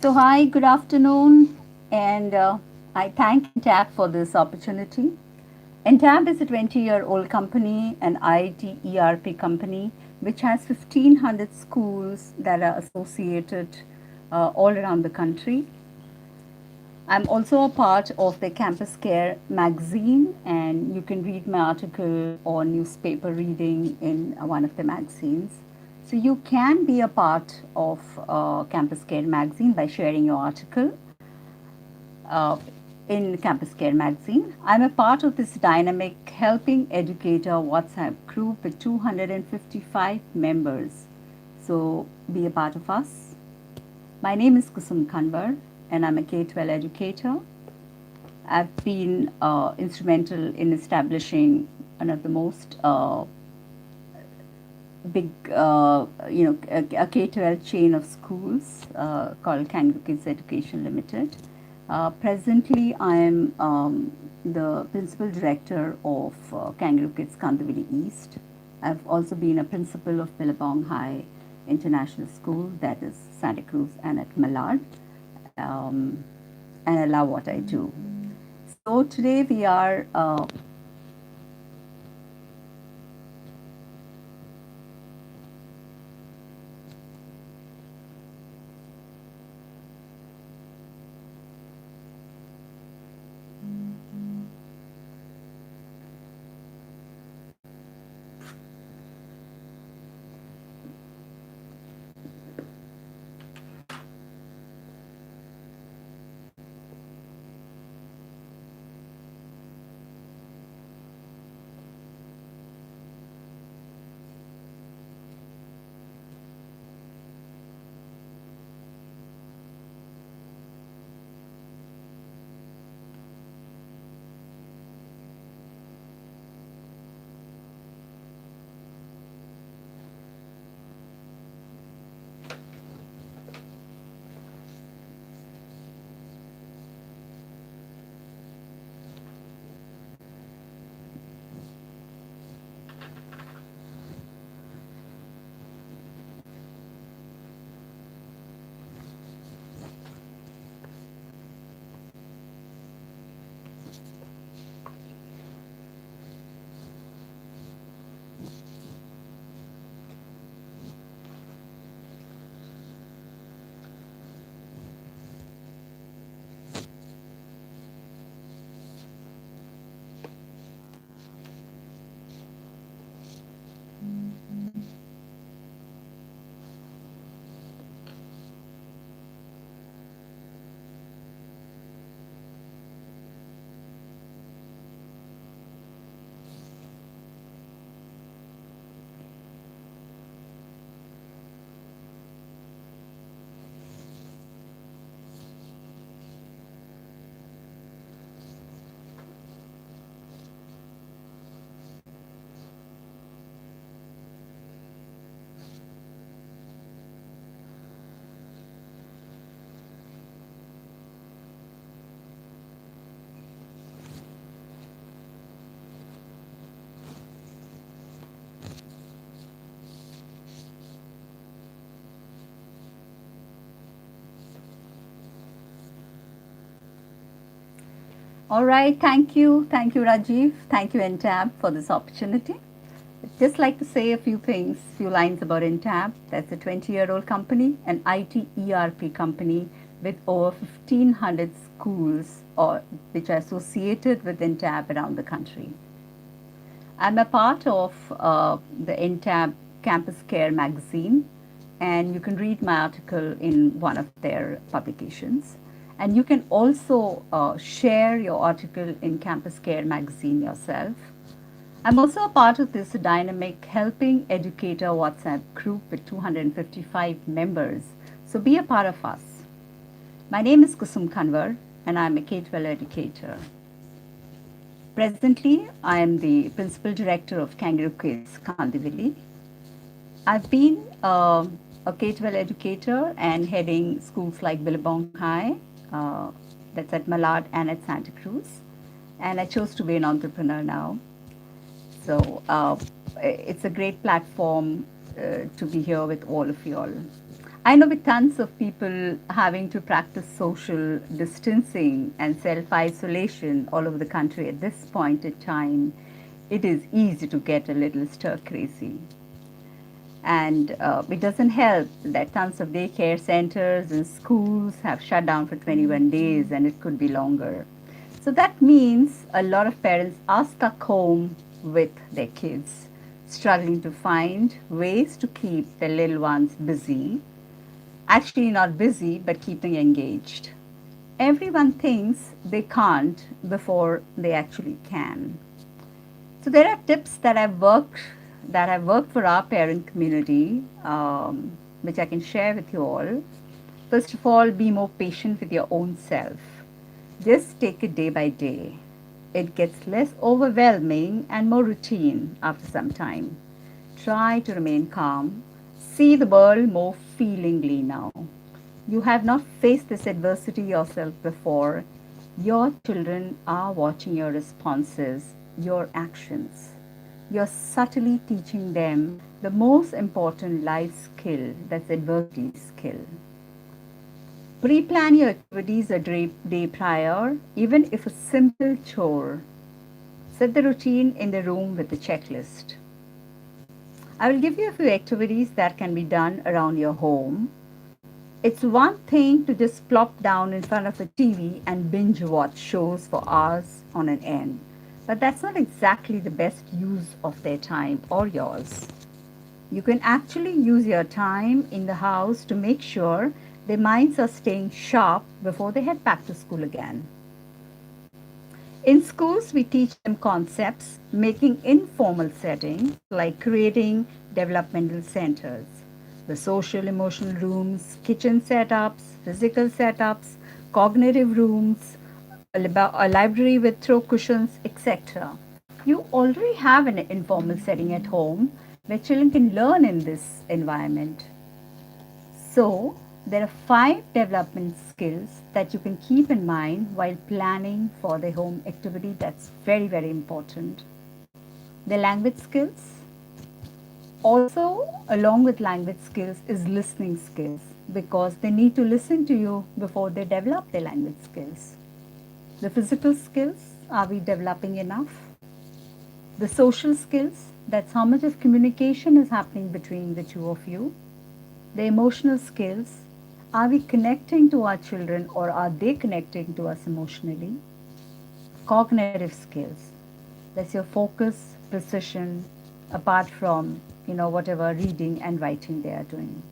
So, hi, good afternoon, and I thank Entab for this opportunity. Entab is a 20-year-old company, an IT ERP company, which has 1,500 schools that are associated all around the country. I'm also a part of the Campus Care magazine, and you can read my article or newspaper reading in one of the magazines. So you can be a part of Campus Care magazine by sharing your article uh, in Campus Care magazine. I'm a part of this dynamic Helping Educator WhatsApp group with 255 members. So be a part of us. My name is Kusum Kanwar, and I'm a K-12 educator. I've been instrumental in establishing one of the most big, a K-12 chain of schools called Kangaroo Kids Education Limited. Presently, I am the principal director of Kangaroo Kids Kandivali East. I've also been a principal of Billabong High International School, that is Santa Cruz and at Malad, um, and I love what I do. So today we are All right, thank you. Thank you, Rajiv. Thank you, Entab, for this opportunity. I'd just like to say a few things, few lines about Entab. That's a 20-year-old company, an IT ERP company with over 1,500 schools which are associated with Entab around the country. I'm a part of the Entab Campus Care magazine, and you can read my article in one of their publications. And you can also share your article in Campus Care magazine yourself. I'm also a part of this dynamic Helping Educator WhatsApp group with 255 members. So be a part of us. My name is Kusum Kanwar, and I'm a K-12 educator. Presently, I am the Principal Director of Kangaroo Kids, Kandivali. I've been a K-12 educator and heading schools like Billabong High, that's at Malad and at Santa Cruz. And I chose to be an entrepreneur now. So it's a great platform to be here with all of you all. I know with tons of people having to practice social distancing and self-isolation all over the country at this point in time, it is easy to get a little stir crazy. And it doesn't help that tons of daycare centers and schools have shut down for 21 days, and it could be longer. So that means a lot of parents are stuck home with their kids, struggling to find ways to keep their little ones busy. Actually, not busy, but keeping engaged. Everyone thinks they can't before they actually can. So there are tips that have worked for our parent community, which I can share with you all. First of all, be more patient with your own self. Just take it day by day. It gets less overwhelming and more routine after some time. Try to remain calm. See the world more feelingly now. You have not faced this adversity yourself before. Your children are watching your responses, your actions. You're subtly teaching them the most important life skill, that's adversity skill. Pre-plan your activities a day prior, even if a simple chore. Set the routine in the room with a checklist. I will give you a few activities that can be done around your home. It's one thing to just plop down in front of a TV and binge watch shows for hours on an end, but that's not exactly the best use of their time or yours. You can actually use your time in the house to make sure their minds are staying sharp before they head back to school again. In schools, we teach them concepts, making informal settings like creating developmental centers, the social emotional rooms, kitchen setups, physical setups, cognitive rooms, a library with throw cushions, etc. You already have an informal setting at home where children can learn in this environment. So, there are 5 development skills that you can keep in mind while planning for the home activity. That's very, very important. The language skills. Also, along with language skills is listening skills, because they need to listen to you before they develop their language skills. The physical skills, are we developing enough? The social skills, that's how much of communication is happening between the two of you. The emotional skills, are we connecting to our children or are they connecting to us emotionally? Cognitive skills, that's your focus, precision, apart from whatever reading and writing they are doing.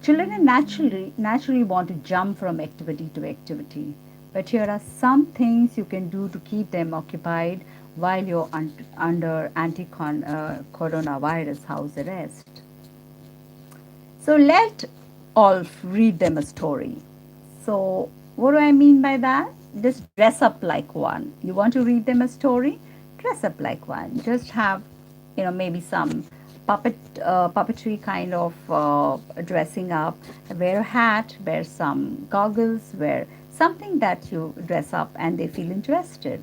Children naturally want to jump from activity to activity, but here are some things you can do to keep them occupied while you're under coronavirus house arrest. So let Olf read them a story. So what do I mean by that? Just dress up like one. You want to read them a story? Dress up like one. Just have, maybe some puppetry kind of dressing up. Wear a hat, wear some goggles, wear something that you dress up and they feel interested.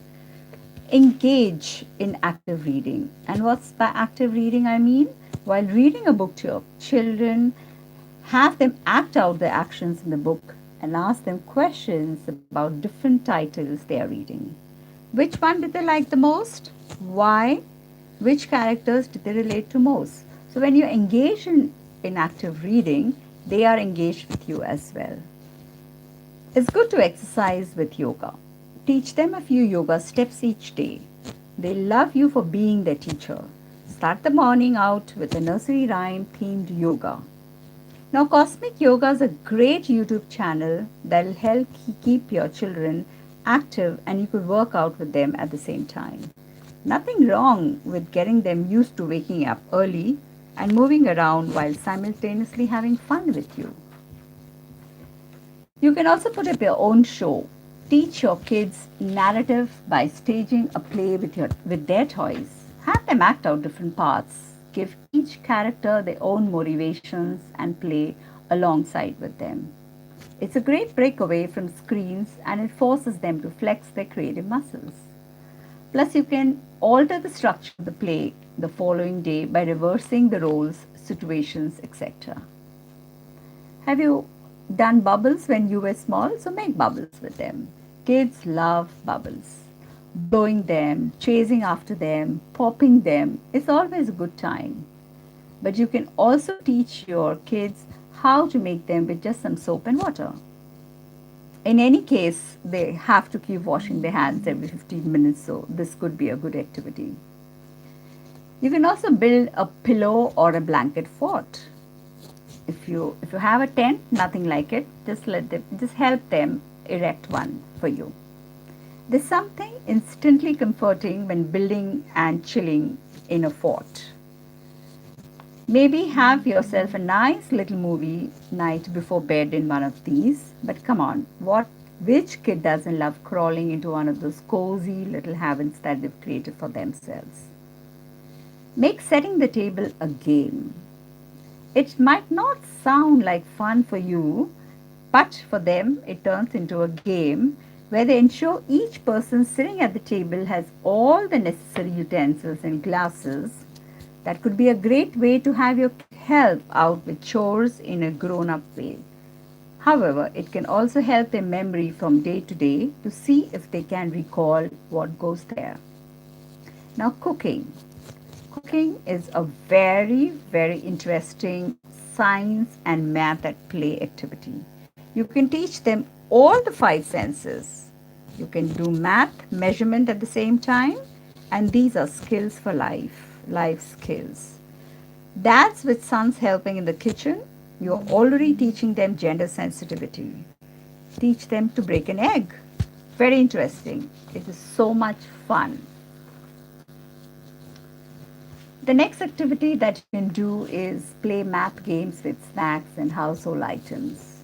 Engage in active reading. And what's by active reading I mean? While reading a book to your children, have them act out the actions in the book and ask them questions about different titles they are reading. Which one did they like the most? Why? Which characters did they relate to most? So when you engage in active reading, they are engaged with you as well. It's good to exercise with yoga. Teach them a few yoga steps each day. They love you for being their teacher. Start the morning out with a nursery rhyme themed yoga. Now, Cosmic Yoga is a great YouTube channel that will help keep your children active and you could work out with them at the same time. Nothing wrong with getting them used to waking up early and moving around while simultaneously having fun with you. You can also put up your own show. Teach your kids narrative by staging a play with their toys. Have them act out different parts. Give each character their own motivations and play alongside with them. It's a great break away from screens and it forces them to flex their creative muscles. Plus, you can alter the structure of the play the following day by reversing the roles, situations, etc. Have you done bubbles when you were small? So make bubbles with them. Kids love bubbles. Blowing them, chasing after them, popping them is always a good time. But you can also teach your kids how to make them with just some soap and water. In any case, they have to keep washing their hands every 15 minutes, so this could be a good activity. You can also build a pillow or a blanket fort. If you have a tent, nothing like it, just help them erect one for you. There's something instantly comforting when building and chilling in a fort. Maybe have yourself a nice little movie night before bed in one of these. But come on, which kid doesn't love crawling into one of those cozy little heavens that they've created for themselves? Make setting the table a game. It might not sound like fun for you, but for them it turns into a game where they ensure each person sitting at the table has all the necessary utensils and glasses. That could be a great way to have your help out with chores in a grown-up way. However, it can also help their memory from day to day to see if they can recall what goes there. Now, cooking. Cooking is a very, very interesting science and math at play activity. You can teach them all the five senses. You can do math, measurement at the same time, and these are skills for life skills. Dads with sons helping in the kitchen, you're already teaching them gender sensitivity. Teach them to break an egg. Very interesting. It is so much fun. The next activity that you can do is play math games with snacks and household items.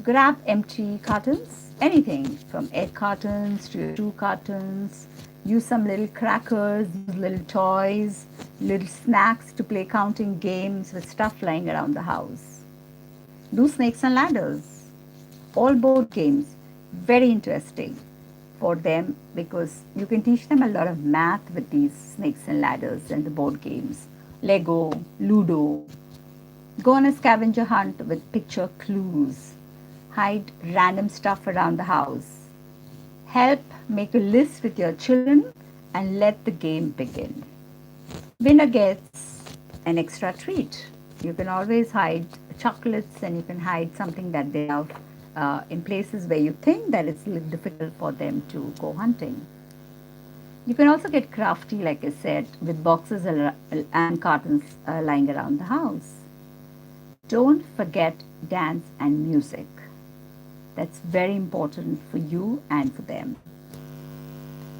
Grab empty cartons, anything from egg cartons to your shoe cartons. Use some little crackers, use little toys, little snacks to play counting games with stuff lying around the house. Do snakes and ladders. All board games, very interesting for them because you can teach them a lot of math with these snakes and ladders and the board games. Lego, Ludo. Go on a scavenger hunt with picture clues. Hide random stuff around the house. Help make a list with your children and let the game begin. Winner gets an extra treat. You can always hide chocolates and you can hide something that they love in places where you think that it's a little difficult for them to go hunting. You can also get crafty, like I said, with boxes and cartons lying around the house. Don't forget dance and music. That's very important for you and for them.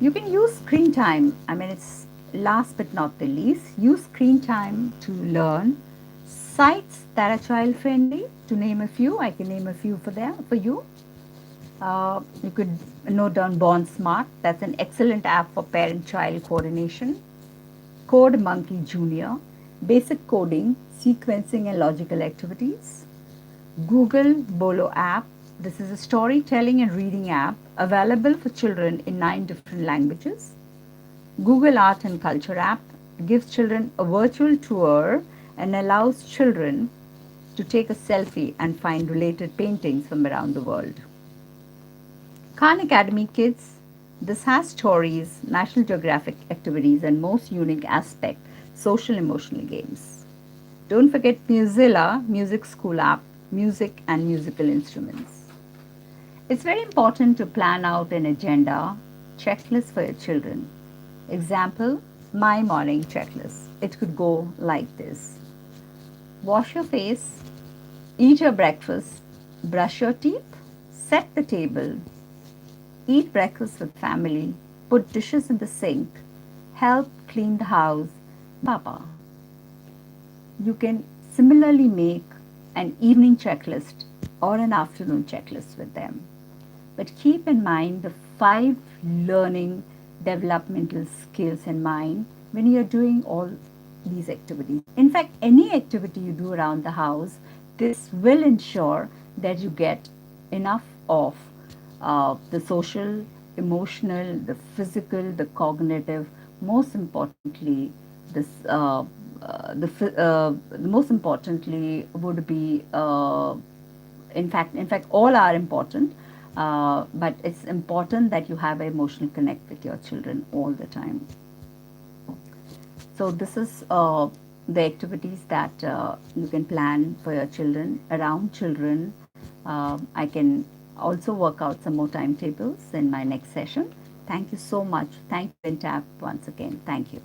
You can use screen time. It's last but not the least. Use screen time to learn sites that are child friendly. To name a few, I can name a few for you. You could note down Born Smart. That's an excellent app for parent-child coordination. Code Monkey Junior, basic coding, sequencing and logical activities. Google Bolo app. This is a storytelling and reading app available for children in 9 different languages. Google Art and Culture app gives children a virtual tour and allows children to take a selfie and find related paintings from around the world. Khan Academy Kids, this has stories, National Geographic activities, and most unique aspect, social emotional games. Don't forget Musilla, Music School app, music and musical instruments. It's very important to plan out an agenda, checklist for your children. Example, my morning checklist. It could go like this. Wash your face, eat your breakfast, brush your teeth, set the table, eat breakfast with family, put dishes in the sink, help clean the house, Papa. You can similarly make an evening checklist or an afternoon checklist with them. But keep in mind the 5 learning developmental skills in mind when you are doing all these activities. In fact, any activity you do around the house, this will ensure that you get enough of the social, emotional, the physical, the cognitive, most importantly, this the most importantly would be in fact all are important, but it's important that you have an emotional connect with your children all the time. So this is the activities that you can plan for your children. Around children, I can also work out some more timetables in my next session. Thank you so much. Thank you, Entab, once again. Thank you.